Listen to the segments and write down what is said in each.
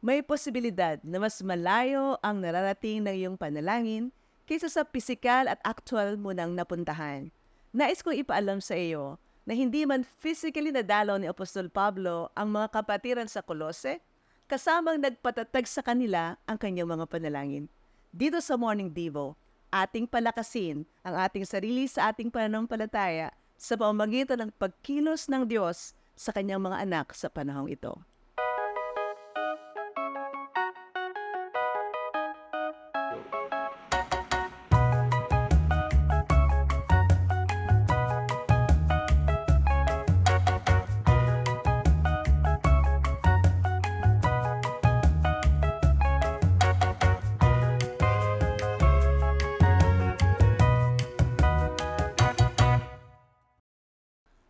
May posibilidad na mas malayo ang nararating ng iyong panalangin kaysa sa pisikal at actual mo nang napuntahan. Nais kong ipaalam sa iyo na hindi man physically nadalaw ni Apostol Pablo ang mga kapatiran sa Kolose, kasamang nagpatatag sa kanila ang kanyang mga panalangin. Dito sa Morning Devo, ating palakasin ang ating sarili sa ating pananampalataya sa pamamagitan ng pagkilos ng Diyos sa kanyang mga anak sa panahong ito.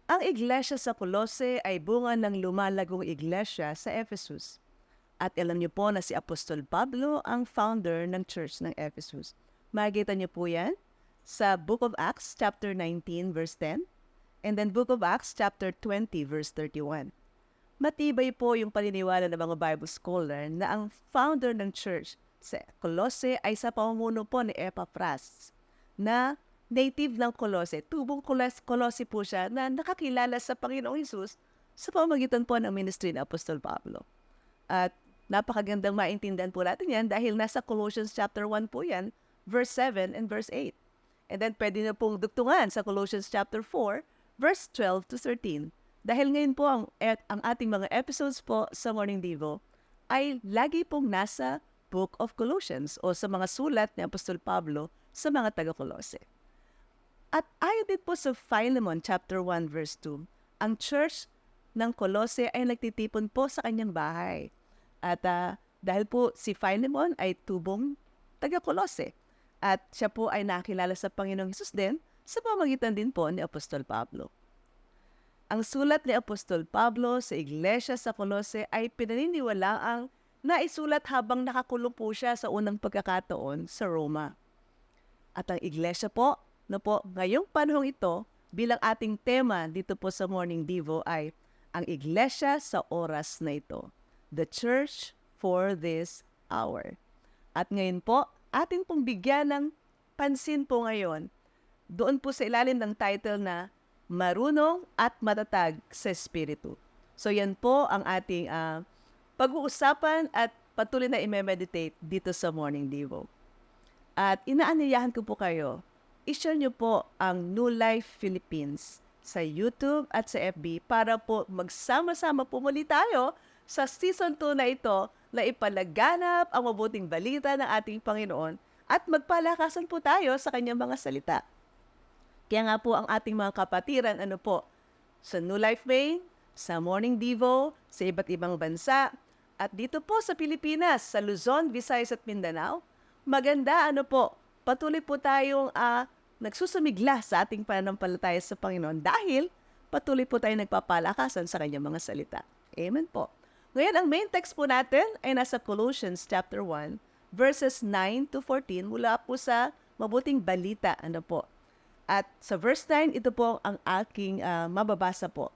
Ang iglesia sa Colossae ay bunga ng lumalagong iglesia sa Ephesus. At alam niyo po na si Apostol Pablo ang founder ng church ng Ephesus. Makikita niyo po yan sa Book of Acts chapter 19 verse 10 and then Book of Acts chapter 20 verse 31. Matibay po yung paniniwala ng mga Bible scholar na ang founder ng church sa Colossae ay sa pamumuno po ni Epaphras na native ng Colossae. Tubong Colossae po siya na nakakilala sa Panginoong Hesus sa pamamagitan po ng ministry ni Apostol Pablo. At napakagandang maintindihan po natin yan dahil nasa Colossians chapter 1 po yan, verse 7 and verse 8. And then pwede na pong dugtungan sa Colossians chapter 4, verse 12 to 13. Dahil ngayon po ang ating mga episodes po sa Morning Devo ay lagi pong nasa Book of Colossians o sa mga sulat ni Apostol Pablo sa mga taga-Colossae. At ayon din po sa Philemon chapter 1 verse 2, ang church ng Colossae ay nagtitipon po sa kanyang bahay. At dahil po si Philemon ay tubong taga-Colossae at siya po ay nakilala sa Panginoong Hesus din sa pamamagitan din po ni Apostol Pablo. Ang sulat ni Apostol Pablo sa iglesia sa Colossae ay pinaniniwalaang naisulat habang nakakulong po siya sa unang pagkakataon sa Roma. At ang iglesia po, ngayong panahong ito, bilang ating tema dito po sa Morning Devo ay ang iglesia sa oras na ito. The church for this hour. At ngayon po, ating pong bigyan ng pansin po ngayon, doon po sa ilalim ng title na Marunong at Matatag sa Espiritu. So yan po ang ating pag-uusapan at patuloy na i-meditate dito sa Morning Devo. At inaanyayahan ko po kayo, i-share nyo po ang New Life Philippines sa YouTube at sa FB para po magsama-sama po muli tayo sa Season 2 na ito na ipalaganap ang mabuting balita ng ating Panginoon at magpalakasan po tayo sa kanyang mga salita. Kaya nga po ang ating mga kapatiran, sa New Life Main, sa Morning Devo, sa iba't ibang bansa, at dito po sa Pilipinas, sa Luzon, Visayas at Mindanao, maganda patuloy po tayong nagsusumigla sa ating pananampalataya sa Panginoon dahil patuloy po tayong nagpapalakasan sa kanyang mga salita. Amen po. Ngayon, ang main text po natin ay nasa Colossians chapter 1, verses 9 to 14 mula po sa mabuting balita. At sa verse 9, ito po ang aking mababasa po.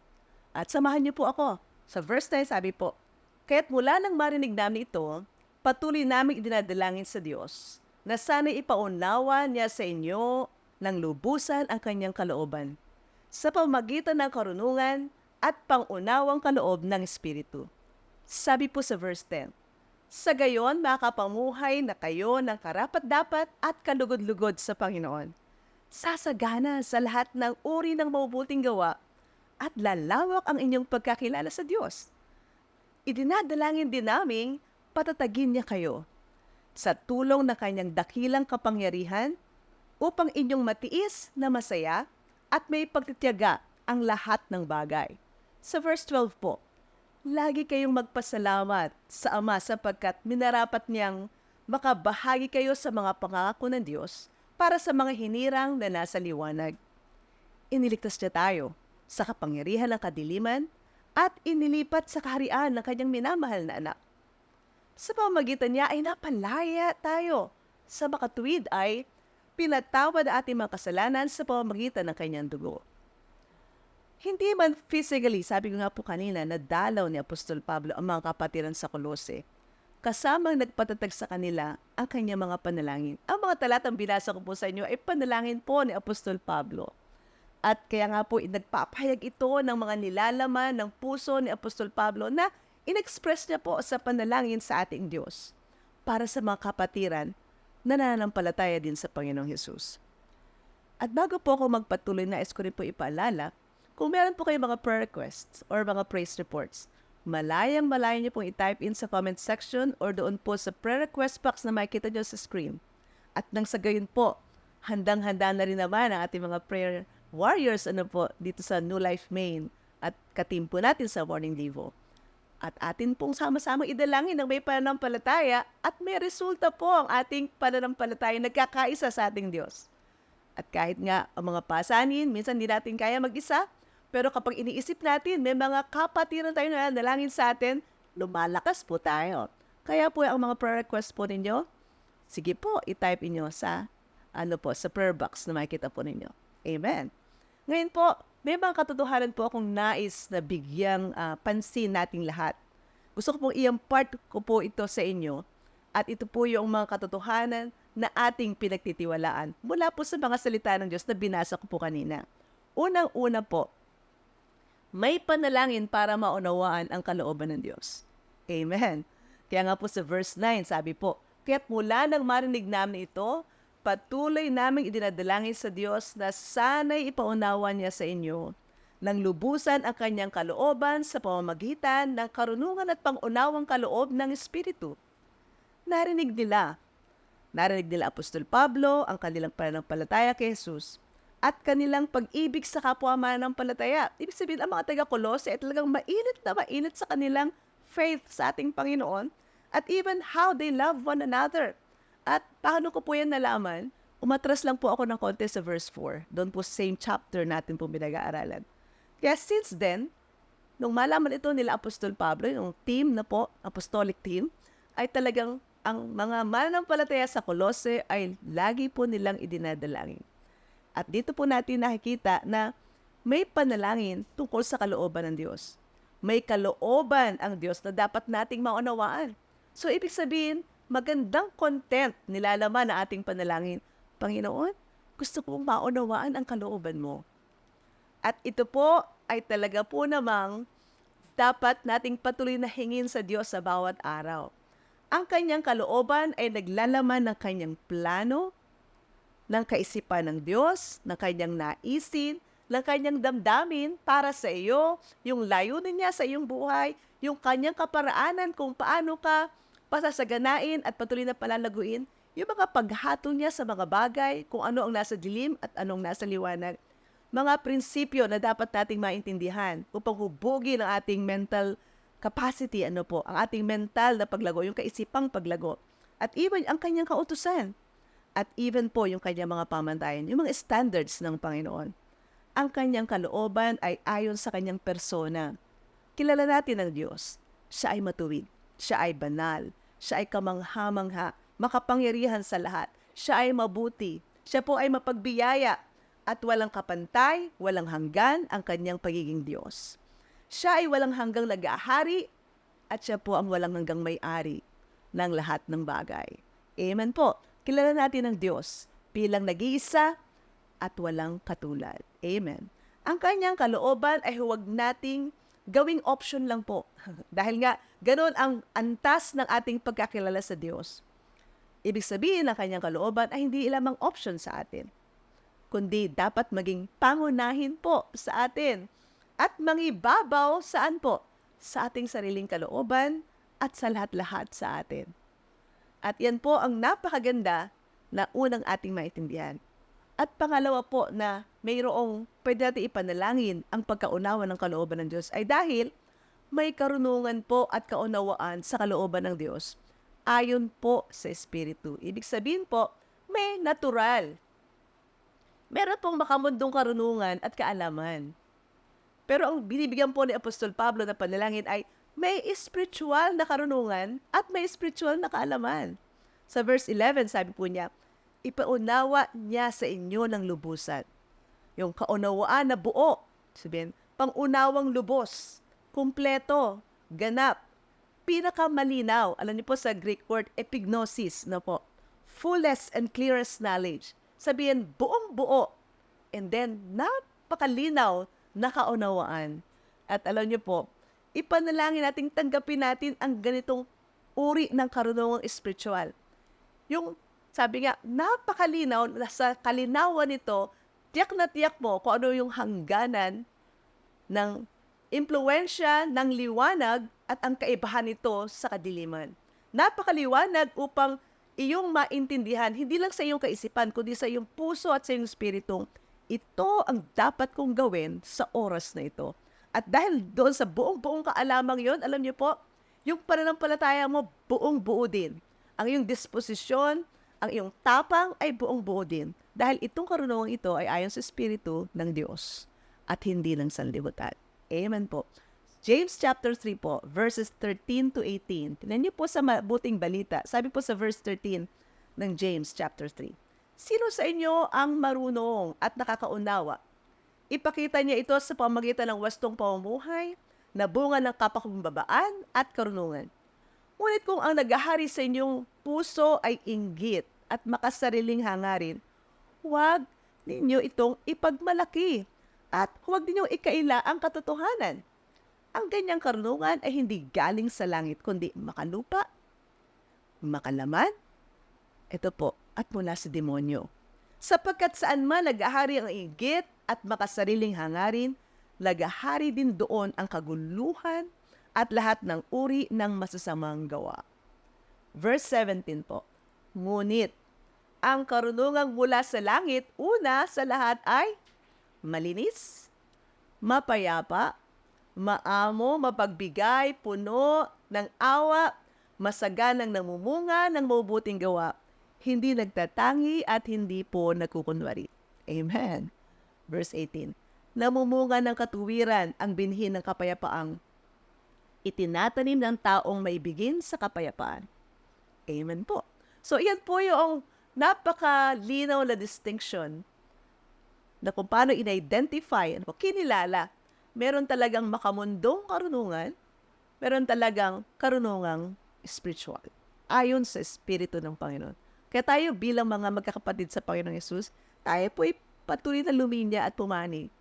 At samahan niyo po ako. Sa verse 9, sabi po, "Kaya't mula nang marinig namin ito, patuloy namin idinadalangin sa Diyos na sana'y ipaunawa niya sa inyo ng lubusan ang kanyang kalooban sa pamamagitan ng karunungan at pangunawang kaloob ng Espiritu." Sabi po sa verse 10, "Sa gayon makapamuhay na kayo ng karapat-dapat at kalugod-lugod sa Panginoon, sasagana sa lahat ng uri ng mabubuting gawa at lalawak ang inyong pagkakilala sa Diyos. Idinadalangin din naming patatagin niya kayo sa tulong ng kanyang dakilang kapangyarihan upang inyong matiis na masaya at may pagtitiyaga ang lahat ng bagay." Sa verse 12 po, "Lagi kayong magpasalamat sa Ama sapagkat minarapat niyang makabahagi kayo sa mga pangako ng Diyos para sa mga hinirang na nasa liwanag. Iniligtas niya tayo sa kapangyarihan ng kadiliman at inilipat sa kaharian ng kanyang minamahal na anak. Sa pamamagitan niya ay napalaya tayo. Sa makatuwid ay pinatawad ang ating mga kasalanan sa pamamagitan ng kanyang dugo." Hindi man physically, sabi ko nga po kanina, nadalaw ni Apostol Pablo ang mga kapatiran sa Colossae. kasamang nagpatatag sa kanila ang kanyang mga panalangin. Ang mga talatang binasa ko po sa inyo ay panalangin po ni Apostol Pablo. At kaya nga po, nagpapahayag ito ng mga nilalaman ng puso ni Apostol Pablo na inexpress niya po sa panalangin sa ating Diyos para sa mga kapatiran na nananampalataya din sa Panginoong Hesus. At bago po ako magpatuloy, nais ko rin po ipaalala, kung meron po kayong mga prayer requests or mga praise reports, malaya niyo pong i-type in sa comment section or doon po sa prayer request box na makikita niyo sa screen. At nang sa gayon po, handang-handa na rin naman ang ating mga prayer warriors dito sa New Life Maine at kateam po natin sa Morning Devo. At atin pong sama-samang idalangin ng may pananampalataya at may resulta po ang ating pananampalataya nagkakaisa sa ating Diyos. At kahit nga ang mga pasanin, minsan hindi natin kaya mag-isa, pero kapag iniisip natin, may mga kapatiran tayo na nalangin sa atin, lumalakas po tayo. Kaya po ang mga prayer request po ninyo, sige po, i-type inyo sa sa prayer box na makikita po ninyo. Amen. Ngayon po, may mga katotohanan po akong nais na bigyang pansin nating lahat. Gusto ko pong i-impart ko po ito sa inyo at ito po yung mga katotohanan na ating pinagtitiwalaan mula po sa mga salita ng Diyos na binasa ko po kanina. Unang-una po, may panalangin para maunawaan ang kalooban ng Diyos. Amen. Kaya nga po sa verse 9, sabi po, kaya't mula nang marinig namin ito, patuloy naming idinadalangin sa Diyos na sana'y ipaunawa niya sa inyo nang lubusan ang kanyang kalooban sa pamamagitan ng karunungan at pangunawang kaloob ng Espiritu. Narinig nila Apostol Pablo ang kanilang pananampalataya kay Jesus at kanilang pag-ibig sa kapwa mananampalataya. Ibig sabihin, ang mga taga-Kolose ay talagang mainit sa kanilang faith sa ating Panginoon at even how they love one another. At paano ko po yan nalaman? Umatras lang po ako ng konti sa verse 4. Doon po same chapter natin po pinag-aaralan. Kaya since then, nung malaman ito nila Apostol Pablo, yung team na po, apostolic team, ay talagang ang mga mananampalataya sa Kolose ay lagi po nilang idinadalangin. At dito po natin nakikita na may panalangin tungkol sa kalooban ng Diyos. May kalooban ang Diyos na dapat nating maunawaan. So, ibig sabihin, magandang content nilalaman na ating panalangin. Panginoon, gusto kong maunawaan ang kalooban mo. At ito po ay talaga po namang dapat nating patuloy na hingin sa Diyos sa bawat araw. Ang kanyang kalooban ay naglalaman ng kanyang plano, ng kaisipan ng Diyos, ng kanyang naisin, ng kanyang damdamin para sa iyo, yung layunin niya sa iyong buhay, yung kanyang kaparaanan kung paano ka pasasaganain at patuloy na palalaguin, yung mga paghatol niya sa mga bagay, kung ano ang nasa dilim at anong nasa liwanag. Mga prinsipyo na dapat nating maintindihan upang hubugin ang ating mental capacity, ang ating mental na paglago, yung kaisipang paglago. At even ang kanyang kautusan. At even po yung kanyang mga pamantayan, yung mga standards ng Panginoon. Ang kanyang kalooban ay ayon sa kanyang persona. Kilala natin ang Diyos. Siya ay matuwid. Siya ay banal. Siya ay kamangha-mangha, makapangyarihan sa lahat. Siya ay mabuti. Siya po ay mapagbiyaya at walang kapantay, walang hanggan ang kanyang pagiging Diyos. Siya ay walang hanggang nag-aahari at siya po ang walang hanggang may-ari ng lahat ng bagay. Amen po. Kilala natin ang Diyos bilang nag-iisa at walang katulad. Amen. Ang kanyang kalooban ay huwag nating gawing option lang po. Dahil nga, ganoon ang antas ng ating pagkakilala sa Diyos. Ibig sabihin ng kanyang kalooban ay hindi lamang option sa atin, kundi dapat maging pangunahin po sa atin at mangibabaw saan po? Sa ating sariling kalooban at sa lahat-lahat sa atin. At yan po ang napakaganda na unang ating maintindihan. At pangalawa po na mayroong pwede natin ipanalangin ang pagkaunawa ng kalooban ng Diyos ay dahil may karunungan po at kaunawaan sa kalooban ng Diyos ayon po sa Espiritu. Ibig sabihin po, may natural. Meron pong makamundong karunungan at kaalaman. Pero ang binibigyan po ni Apostol Pablo na panalangin ay may spiritual na karunungan at may spiritual na kaalaman. Sa verse 11, sabi po niya, ipaunawa niya sa inyo ng lubusan. Yung kaunawaan na buo, sabihin, pangunawang lubos, kumpleto, ganap, pinakamalinaw. Alam niyo po sa Greek word epignosis, no po? Fullest and clearest knowledge. Sabihin, buong buo. And then, napakalinaw na kaunawaan. At alam niyo po, ipanalangin natin, tanggapin natin ang ganitong uri ng karunungang espiritual. Yung, sabi nga, napakalinaw, sa kalinawan nito, tiyak na tiyak mo kung ano yung hangganan ng impluensya ng liwanag at ang kaibahan nito sa kadiliman. Napakaliwanag upang iyong maintindihan, hindi lang sa iyong kaisipan, kundi sa iyong puso at sa iyong spiritong, ito ang dapat kong gawin sa oras na ito. At dahil doon sa buong-buong kaalamang yon, alam niyo po, yung pananampalataya mo buong-buo din. Ang iyong disposisyon, ang iyong tapang ay buong-buo din. Dahil itong karunungang ito ay ayon sa Espiritu ng Diyos at hindi ng sanlibutan. Amen po. James chapter 3 po, verses 13 to 18. Tingnan niyo po sa mabuting balita. Sabi po sa verse 13 ng James chapter 3. Sino sa inyo ang marunong at nakakaunawa? Ipakita niya ito sa pamamagitan ng wastong pamumuhay, na bunga ng kapakumbabaan at karunungan. Ngunit kung ang naghahari sa inyong puso ay inggit at makasariling hangarin, huwag ninyo itong ipagmalaki at huwag ninyong ikaila ang katotohanan. Ang ganyang karunungan ay hindi galing sa langit, kundi makalupa, makalaman, ito po, at mula sa demonyo. Sapagkat saan man naghahari ang inggit at makasariling hangarin, naghahari din doon ang kaguluhan at lahat ng uri ng masasamang gawa. Verse 17 po, ngunit, ang karunungang mula sa langit, una sa lahat ay malinis, mapayapa, maamo, mapagbigay, puno ng awa, masaganang namumunga ng mabubuting gawa, hindi nagtatangi at hindi po nagkukunwari. Amen. Verse 18, namumunga ng katuwiran ang binhi ng kapayapaang itinatanim ng taong maibigin sa kapayapaan. Amen po. So, iyan po yung napakalinaw na distinction na kung paano in-identify, kinilala, meron talagang makamundong karunungan, meron talagang karunungang spiritual, ayon sa Espiritu ng Panginoon. Kaya tayo bilang mga magkakapatid sa Panginoong Yesus, tayo po'y patuloy na luminya at pumani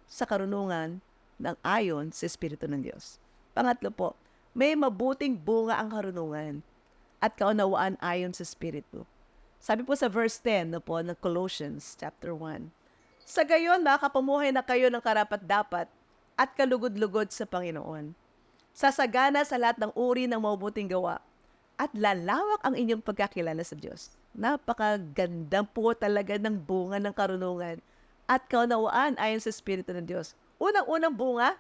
sa karunungan ng ayon sa Espiritu ng Diyos. Pangatlo po, may mabuting bunga ang karunungan at kaunawaan ayon sa Espiritu. Sabi po sa verse 10 po ng Colossians chapter 1, sa gayon, makakapamuhay na kayo ng karapat-dapat at kalugod-lugod sa Panginoon. Sasagana sa lahat ng uri ng mabubuting gawa at lalawak ang inyong pagkakilala sa Diyos. Napakaganda po talaga ng bunga ng karunungan at kaunawaan ayon sa Espiritu ng Diyos. Unang-unang bunga,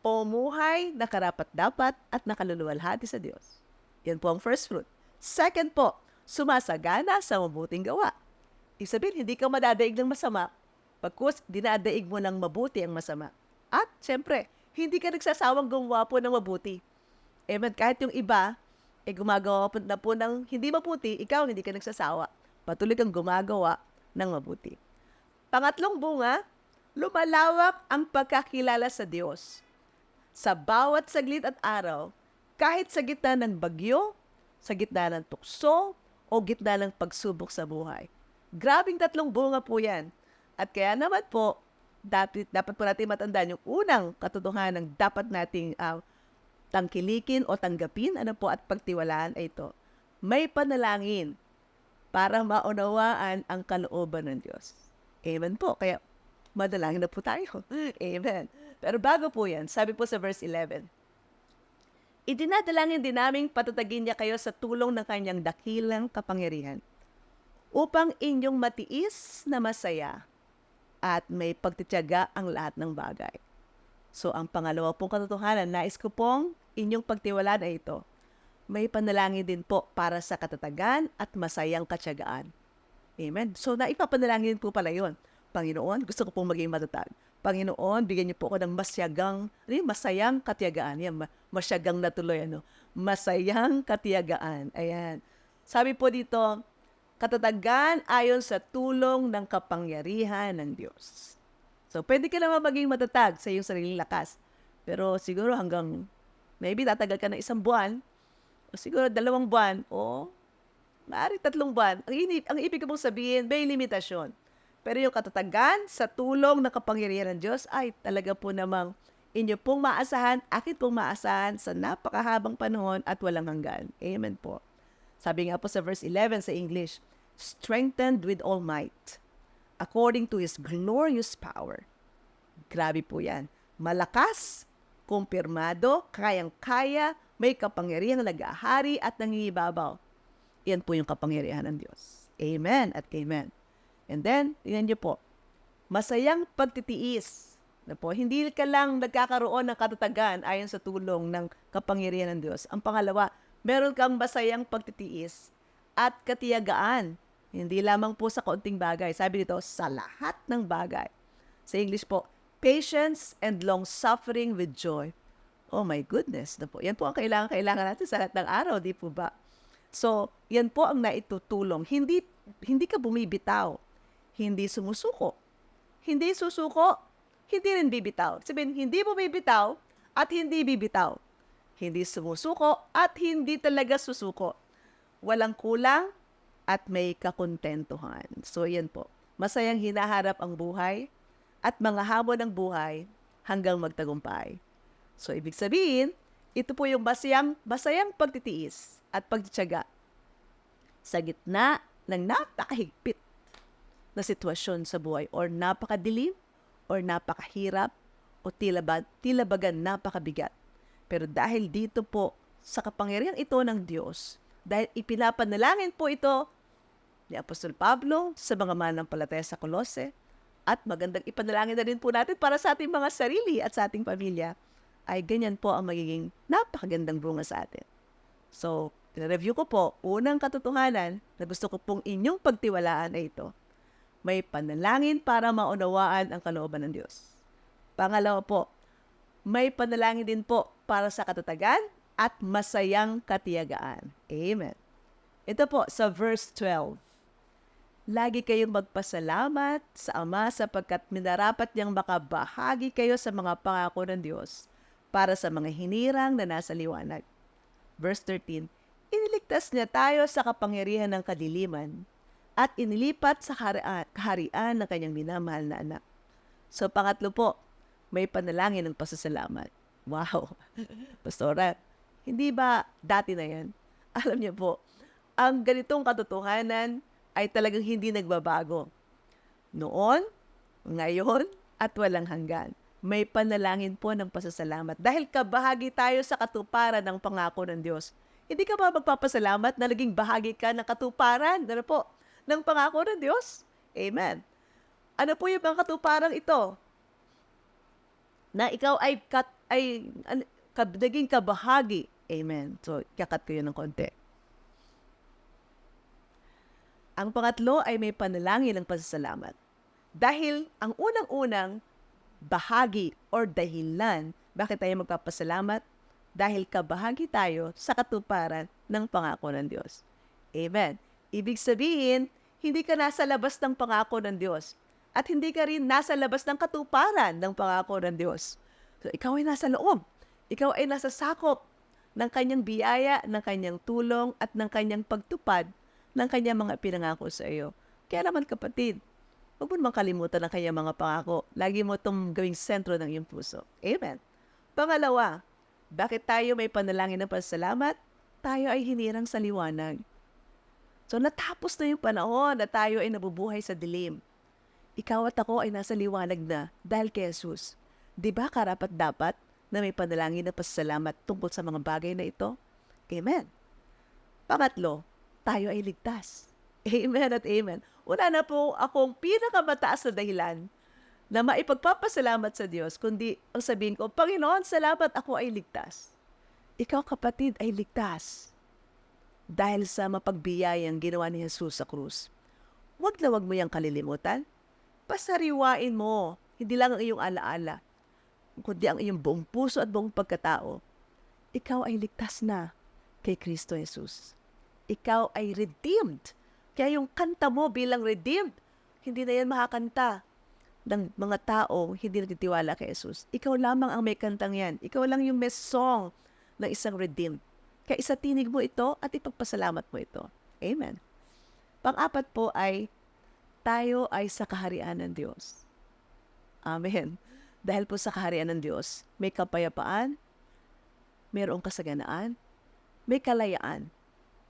pumuhay na karapat-dapat at nakaluluwalhati sa Diyos. Yan po ang first fruit. Second po, sumasagana sa mabuting gawa. Ibig sabihin, hindi ka madadaig ng masama, pagkus dinadaig mo ng mabuti ang masama. At, siyempre, hindi ka nagsasawang gumawa po ng mabuti. Amen. Kahit yung iba, gumagawa na po ng hindi mabuti, ikaw hindi ka nagsasawa. Patuloy kang gumagawa ng mabuti. Pangatlong bunga, lumalawak ang pagkakilala sa Diyos. Sa bawat saglit at araw, kahit sa gitna ng bagyo, sa gitna ng tukso, o gitna ng pagsubok sa buhay. Grabing tatlong bunga po yan. At kaya naman po, dapat po natin matandaan yung unang katotohanan ng dapat nating tangkilikin o tanggapin, at pagtiwalaan ay ito. May panalangin para maunawaan ang kalooban ng Diyos. Amen po. Kaya madalangin na po tayo. Amen. Pero bago po yan, sabi po sa verse 11, idinadalangin din naming patatagin niya kayo sa tulong ng kanyang dakilang kapangyarihan upang inyong matiis na masaya at may pagtitiyaga ang lahat ng bagay. So, ang pangalawa pong katotohanan, nais ko pong inyong pagtiwalaan ay ito. May panalangin din po para sa katatagan at masayang katiyagaan. Amen. So, naipapanalangin po pala yun. Panginoon, gusto ko pong maging matatag. Panginoon, bigyan niyo po ako ng masayang katiyagaan. Yan, masyagang na tuloy, masayang katiyagaan. Ayan. Sabi po dito, katatagan ayon sa tulong ng kapangyarihan ng Diyos. So, pwede ka naman maging matatag sa iyong sariling lakas. Pero siguro hanggang Maybe tatagal ka ng 1 buwan, o siguro 2 buwan, o maaari 3 buwan. Ang ibig ko pong sabihin, may limitasyon. Pero yung katatagan sa tulong ng kapangyarihan ng Diyos ay talaga po namang inyo pong maasahan, akin pong maasahan sa napakahabang panahon at walang hanggan. Amen po. Sabi nga po sa verse 11 sa English, strengthened with all might, according to His glorious power. Grabe po yan. Malakas, kumpirmado, kayang-kaya, may kapangyarihang nag-ahari at nangingibabaw. Yan po yung kapangyarihan ng Diyos. Amen at amen. And then, tingnan niyo po, masayang pagtitiis. Na po, hindi ka lang nagkakaroon ng katatagan ayon sa tulong ng kapangyarihan ng Diyos. Ang pangalawa, meron kang masayang pagtitiis at katiyagaan. Hindi lamang po sa kaunting bagay. Sabi dito, sa lahat ng bagay. Sa English po, patience and long-suffering with joy. Oh my goodness. Na po. Yan po ang kailangan natin sa lahat ng araw, di po ba? So, yan po ang naitutulong. Hindi ka bumibitaw. Hindi sumusuko. Hindi susuko. Hindi rin bibitaw. Sabihin, hindi bumibitaw at hindi bibitaw. Hindi sumusuko at hindi talaga susuko. Walang kulang at may kakontentuhan. So, yan po. Masayang hinaharap ang buhay at mga hamon ng buhay hanggang magtagumpay. So, ibig sabihin, ito po yung masayang pagtitiis at pagtitiyaga sa gitna ng napakahigpit na sitwasyon sa buhay or napakadilim or napakahirap o tila bagan napakabigat. Pero dahil dito po sa kapangyarihan ito ng Diyos, dahil ipinapanalangin po ito ni Apostol Pablo sa mga mananampalataya sa Colossae, at magandang ipanalangin na rin po natin para sa ating mga sarili at sa ating pamilya, ay ganyan po ang magiging napakagandang bunga sa atin. So, review ko po, unang katotohanan na gusto ko pong inyong pagtiwalaan ay ito. May panalangin para maunawaan ang kalooban ng Diyos. Pangalawa po, may panalangin din po para sa katatagan at masayang katiyagaan. Amen. Ito po sa verse 12. Lagi kayong magpasalamat sa Ama sapagkat minarapat niyang makabahagi kayo sa mga pangako ng Diyos para sa mga hinirang na nasa liwanag. Verse 13, iniligtas niya tayo sa kapangyarihan ng kadiliman at inilipat sa kaharian ng kanyang minamahal na anak. So, pangatlo po, may panalangin ng pasasalamat. Wow! Pastora, hindi ba dati na yan? Alam niyo po, ang ganitong katotohanan ay talagang hindi nagbabago. Noon, ngayon, at walang hanggan. May panalangin po ng pasasalamat. Dahil kabahagi tayo sa katuparan ng pangako ng Diyos. Hindi ka ba magpapasalamat na naging bahagi ka ng katuparan? Ano po? Ng pangako ng Diyos? Amen. Ano po yung mga katuparang ito? Na ikaw ay naging kabahagi. Amen. So, kakat ko yun ng konti. Ang pangatlo ay may panalangin ng pasasalamat. Dahil ang unang-unang bahagi or dahilan bakit tayo magpapasalamat, dahil kabahagi tayo sa katuparan ng pangako ng Diyos. Amen. Ibig sabihin, hindi ka nasa labas ng pangako ng Diyos at hindi ka rin nasa labas ng katuparan ng pangako ng Diyos. So, ikaw ay nasa loob. Ikaw ay nasa sakop ng kanyang biyaya, ng kanyang tulong at ng kanyang pagtupad ng kanyang mga pinangako sa iyo. Kaya naman kapatid, huwag mo naman kalimutan ang kanyang mga pangako. Lagi mo itong gawing sentro ng iyong puso. Amen. Pangalawa, bakit tayo may panalangin ng pasasalamat? Tayo ay hinirang sa liwanag. So natapos na yung panahon na tayo ay nabubuhay sa dilim. Ikaw at ako ay nasa liwanag na dahil kay Jesus. Di ba karapat dapat na may panalangin ng pasasalamat tungkol sa mga bagay na ito? Amen. Pangatlo, tayo ay ligtas. Amen at amen. Wala na po akong pinakamataas na dahilan na maipagpapasalamat sa Diyos, kundi ang sabihin ko, Panginoon, salamat ako ay ligtas. Ikaw kapatid ay ligtas. Dahil sa mapagbiyayang ginawa ni Jesus sa krus. Huwag na huwag mo yung kalilimutan. Pasariwain mo, hindi lang ang iyong alaala, kundi ang iyong buong puso at buong pagkatao. Ikaw ay ligtas na kay Kristo Jesus. Ikaw ay redeemed. Kaya yung kanta mo bilang redeemed, hindi na yan makakanta ng mga tao hindi nagtitiwala kay Jesus. Ikaw lamang ang may kantang yan. Ikaw lang yung may song ng isang redeemed. Kaya isatinig mo ito at ipagpasalamat mo ito. Amen. Pang-apat po ay, tayo ay sa kaharian ng Diyos. Amen. Dahil po sa kaharian ng Diyos, may kapayapaan, mayroong kasaganaan, may kalayaan,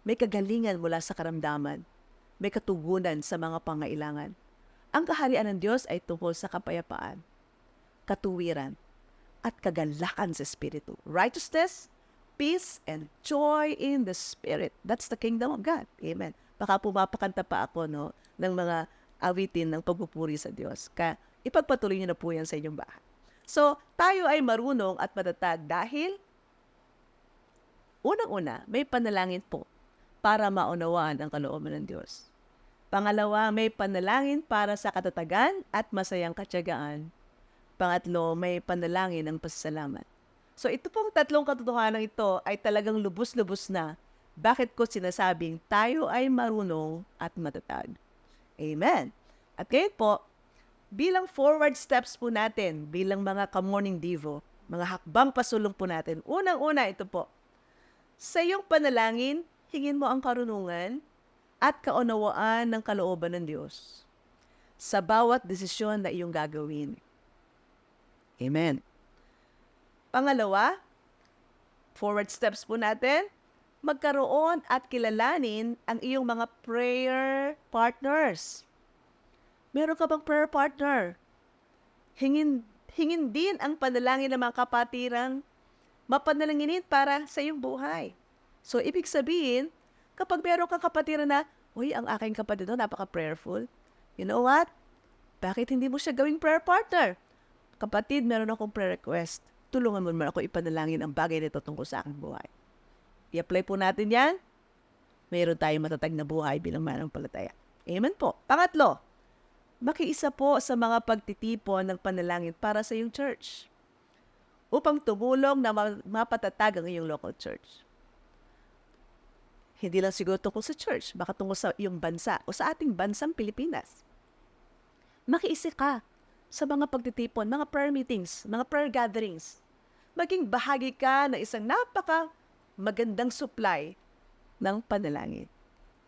may kagalingan mula sa karamdaman, may katugunan sa mga pangailangan. Ang kaharian ng Diyos ay tungkol sa kapayapaan, katuwiran, at kagalakan sa Espiritu. Righteousness, peace, and joy in the Spirit. That's the kingdom of God. Amen. Baka pumapakanta pa ako ng mga awitin ng pagpupuri sa Diyos. Kaya ipagpatuloy niyo na po yan sa inyong bahay. So, tayo ay marunong at matatag dahil unang-una, may panalangin po para maunawaan ang kalooban ng Diyos. Pangalawa, may panalangin para sa katatagan at masayang katyagaan. Pangatlo, may panalangin ng pasasalamat. So ito pong tatlong katotohanan ito ay talagang lubos-lubos na. Bakit ko sinasabing tayo ay marunong at matatag? Amen. At ngayon po, bilang forward steps po natin, bilang mga ka-morning devo, mga hakbang pasulong po natin, unang-una ito po, sa iyong panalangin, hingin mo ang karunungan at kaunawaan ng kalooban ng Diyos sa bawat desisyon na iyong gagawin. Amen. Pangalawa, forward steps po natin, magkaroon at kilalanin ang iyong mga prayer partners. Meron ka bang prayer partner? Hingin din ang panalangin ng mga kapatiran, mapanalanginin para sa iyong buhay. So, ibig sabihin, kapag meron kang kapatiran na, uy, ang aking kapatid napaka-prayerful. You know what? Bakit hindi mo siya gawing prayer partner? Kapatid, meron akong prayer request. Tulungan mo naman ako ipanalangin ang bagay nito tungkol sa aking buhay. I-apply po natin yan. Mayroon tayong matatag na buhay bilang mananampalataya. Amen po. Pangatlo, makiisa po sa mga pagtitipon ng panalangin para sa iyong church upang tumulong na mapatatag ang iyong local church. Hindi lang siguro tungkol sa church, baka tungkol sa iyong bansa o sa ating bansang Pilipinas. Makiisa ka sa mga pagtitipon, mga prayer meetings, mga prayer gatherings. Maging bahagi ka ng isang magandang supply ng panalangin.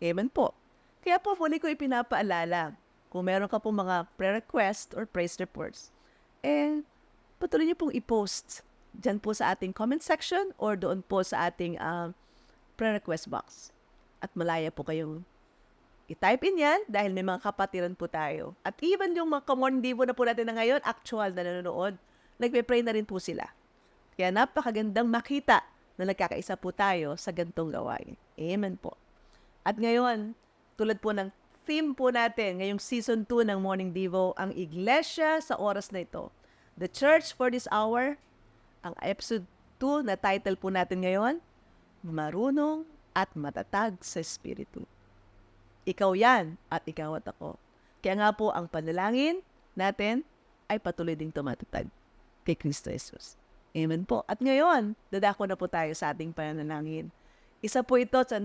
Amen po. Kaya po muli ko ipinapaalala, kung meron ka pong mga prayer request or praise reports, patuloy niyo pong i-post dyan po sa ating comment section or doon po sa ating prayer request box. At malaya po kayong i-type in yan dahil may mga kapatiran po tayo. At even yung mga ka-morning devo na po natin na ngayon, actual na nanonood, nagpe-pray na rin po sila. Kaya napakagandang makita na nagkakaisa po tayo sa gantong gawain. Amen po. At ngayon, tulad po ng theme po natin, ngayong season 2 ng Morning Devo, ang Iglesia sa oras na ito. The Church for this hour, ang episode 2 na title po natin ngayon, Marunong at Matatag sa Espiritu. Ikaw yan at ikaw at ako. Kaya nga po ang panalangin natin ay patuloy ding tumatatag kay Kristo Jesus. Amen po. At ngayon, dadako na po tayo sa ating panalangin. Isa po ito sa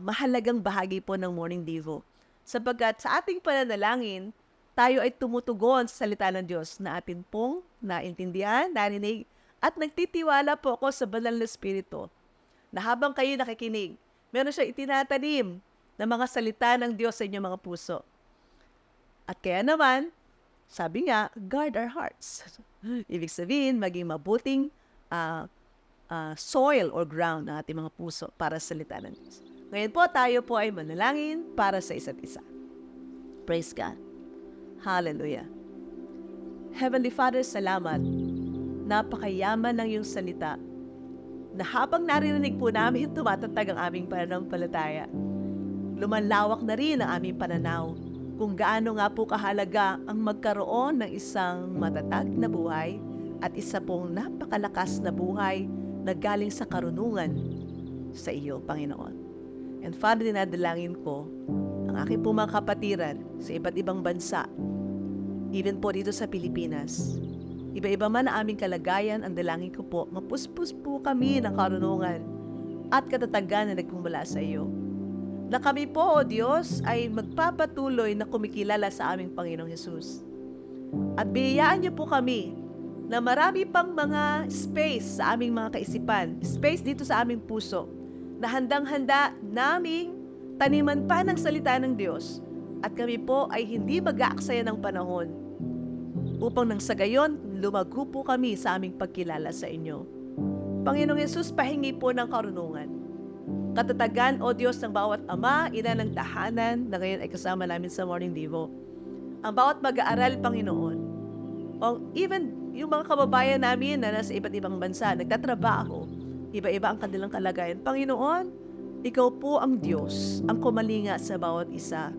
mahalagang bahagi po ng Morning Devo. Sapagkat sa ating pananalangin, tayo ay tumutugon sa salita ng Diyos na atin pong naintindihan, narinig, at nagtitiwala po ako sa banal na Espiritu na habang kayo nakikinig, meron siya itinatanim na mga salita ng Diyos sa inyong mga puso. At kaya naman, sabi nga, guard our hearts. Ibig sabihin, maging mabuting soil or ground ng ating mga puso para sa salita ng Diyos. Ngayon po, tayo po ay manalangin para sa isa't isa. Praise God. Hallelujah. Heavenly Father, salamat. Napakayaman ng iyong salita na habang naririnig po namin, tumatatag ang aming pananampalataya. Lumalawak na rin ang aming pananaw kung gaano nga po kahalaga ang magkaroon ng isang matatag na buhay at isa pong napakalakas na buhay na galing sa karunungan sa iyo, Panginoon. And Father, dinadalangin ko ang aking pong mga kapatiran sa iba't ibang bansa, even po dito sa Pilipinas. Iba-iba man ang aming kalagayan, ang dalangin ko po, mapuspos po kami ng karunungan at katatagan na nagmumula sa iyo. Na kami po, O Diyos, ay magpapatuloy na kumikilala sa aming Panginoong Hesus. At biyayaan niyo po kami na marami pang mga space sa aming mga kaisipan, space dito sa aming puso, na handang-handa naming taniman pa ng salita ng Diyos at kami po ay hindi mag-aaksaya ng panahon upang nang sa gayon, lumago po kami sa aming pagkilala sa inyo. Panginoong Yesus, pahingi po ng karunungan. Katatagan, O Diyos, ng bawat ama, ina ng tahanan na ngayon ay kasama namin sa Morning Devo. Ang bawat mag-aaral, Panginoon, o even yung mga kababayan namin na nasa iba't ibang bansa, nagtatrabaho, iba-iba ang kanilang kalagayan. Panginoon, Ikaw po ang Diyos, ang kumalinga sa bawat isa.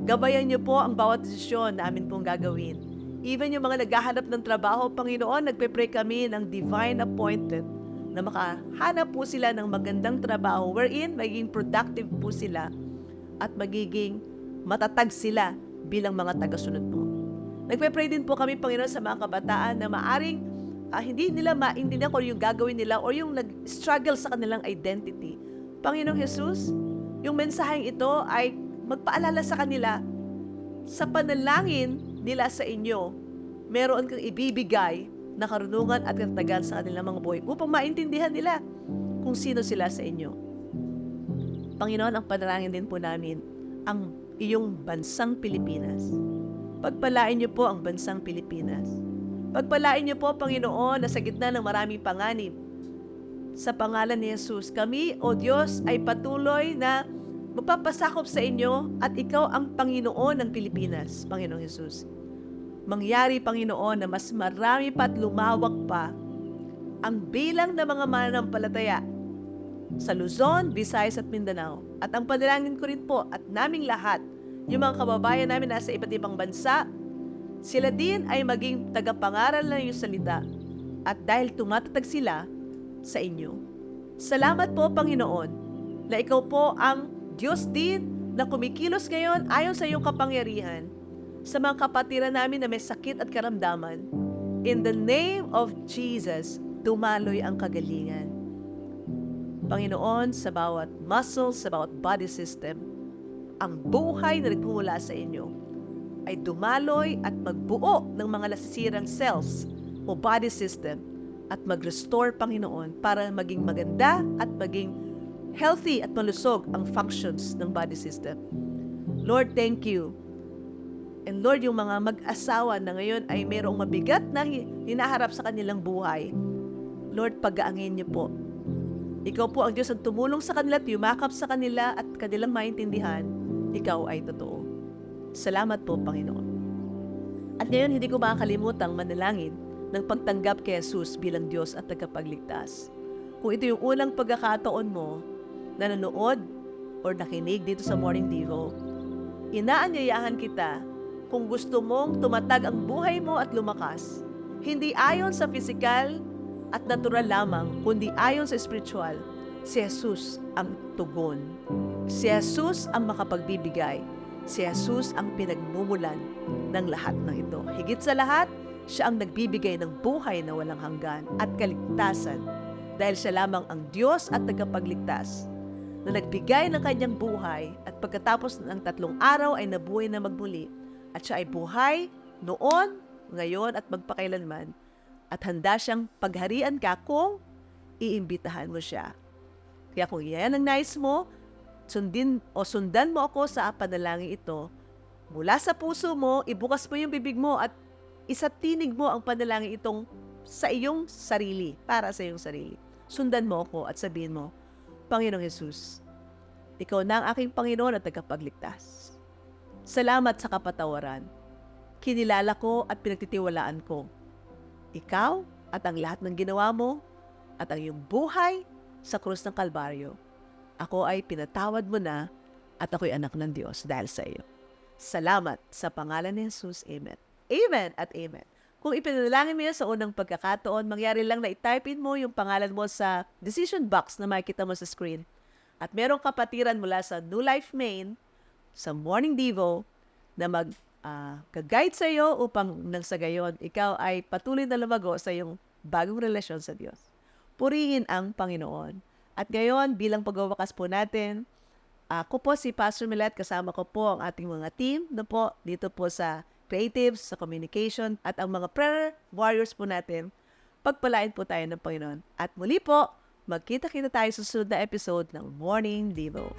Gabayan niyo po ang bawat desisyon na amin pong gagawin. Even yung mga naghahanap ng trabaho, Panginoon, nagpe-pray kami ng divine appointment na makahanap po sila ng magandang trabaho wherein magiging productive po sila at magiging matatag sila bilang mga tagasunod mo. Nagpe-pray din po kami, Panginoon, sa mga kabataan na maaring hindi nila maintindihan kung yung gagawin nila o yung nag-struggle sa kanilang identity. Panginoong Jesus, yung mensaheng ito ay magpaalala sa kanila sa panalangin nila sa inyo. Meron kang ibibigay na karunungan at katatagan sa kanilang mga buhay upang maintindihan nila kung sino sila sa inyo. Panginoon, ang panalangin din po namin ang iyong bansang Pilipinas. Pagpalain niyo po ang bansang Pilipinas. Pagpalain niyo po, Panginoon, na sa gitna ng maraming panganib, sa pangalan ni Jesus, kami, O Diyos, ay patuloy na magpapasakop sa inyo at ikaw ang Panginoon ng Pilipinas, Panginoong Jesus. Mangyari, Panginoon, na mas marami pa at lumawak pa ang bilang ng mga mananampalataya sa Luzon, Visayas at Mindanao. At ang panalangin ko rin po at naming lahat, yung mga kababayan namin nasa iba't ibang bansa, sila din ay maging tagapangaral ng iyong salita at dahil tumatatag sila sa inyo. Salamat po, Panginoon, na ikaw po ang Diyos din na kumikilos ngayon ayon sa iyong kapangyarihan sa mga kapatiran namin na may sakit at karamdaman. In the name of Jesus, dumaloy ang kagalingan. Panginoon, sa bawat muscles, sa bawat body system, ang buhay na nagmumula sa inyo ay dumaloy at magbuo ng mga nasisirang cells o body system at mag-restore, Panginoon, para maging maganda at maging healthy at malusog ang functions ng body system. Lord, thank you. And Lord, yung mga mag-asawa na ngayon ay mayroong mabigat na hinaharap sa kanilang buhay, Lord, pag-aangin niyo po. Ikaw po ang Diyos ang tumulong sa kanila at yumakap sa kanila at kanilang maintindihan, ikaw ay totoo. Salamat po, Panginoon. At ngayon, hindi ko makakalimutang manalangin ng pagtanggap kay Jesus bilang Diyos at tagapagligtas. Kung ito yung unang pagkakataon mo na nanood or nakinig dito sa Morning Devo, inaanyayahan kita kung gusto mong tumatag ang buhay mo at lumakas, hindi ayon sa physical at natural lamang, kundi ayon sa spiritual, si Jesus ang tugon. Si Jesus ang makapagbibigay. Si Jesus ang pinagmumulan ng lahat ng ito. Higit sa lahat, siya ang nagbibigay ng buhay na walang hanggan at kaligtasan dahil siya lamang ang Diyos at tagapagligtas na nagbigay ng kanyang buhay at pagkatapos ng 3 araw ay nabuhay na magmuli at siya ay buhay noon, ngayon at magpakailanman at handa siyang pagharian ka kung iimbitahan mo siya. Kaya kung yan ang nais mo, sundan mo ako sa panalangin ito. Mula sa puso mo, ibukas mo yung bibig mo at isatinig mo ang panalangin itong sa iyong sarili, para sa iyong sarili. Sundan mo ako at sabihin mo, Panginoong Jesus, ikaw na ang aking Panginoon at tagapagligtas. Salamat sa kapatawaran. Kinilala ko at pinagtitiwalaan ko. Ikaw at ang lahat ng ginawa mo at ang iyong buhay sa krus ng Kalbaryo. Ako ay pinatawad mo na at ako'y anak ng Diyos dahil sa iyo. Salamat sa pangalan ni Jesus. Amen. Amen at amen. Kung ipinalangin mo yan sa unang pagkakataon, mangyari lang na i-type in mo yung pangalan mo sa decision box na makikita mo sa screen. At merong kapatiran mula sa New Life Maine, sa Morning Devo, na mag-guide sa iyo upang nang sa gayon, ikaw ay patuloy na lumago sa iyong bagong relasyon sa Diyos. Purihin ang Panginoon. At ngayon, bilang pagwawakas po natin, ako po si Pastor Milet, kasama ko po ang ating mga team na po dito po sa creatives, sa communication, at ang mga prayer warriors po natin. Pagpalain po tayo ng Panginoon. At muli po, magkita-kita tayo sa susunod na episode ng Morning Devo.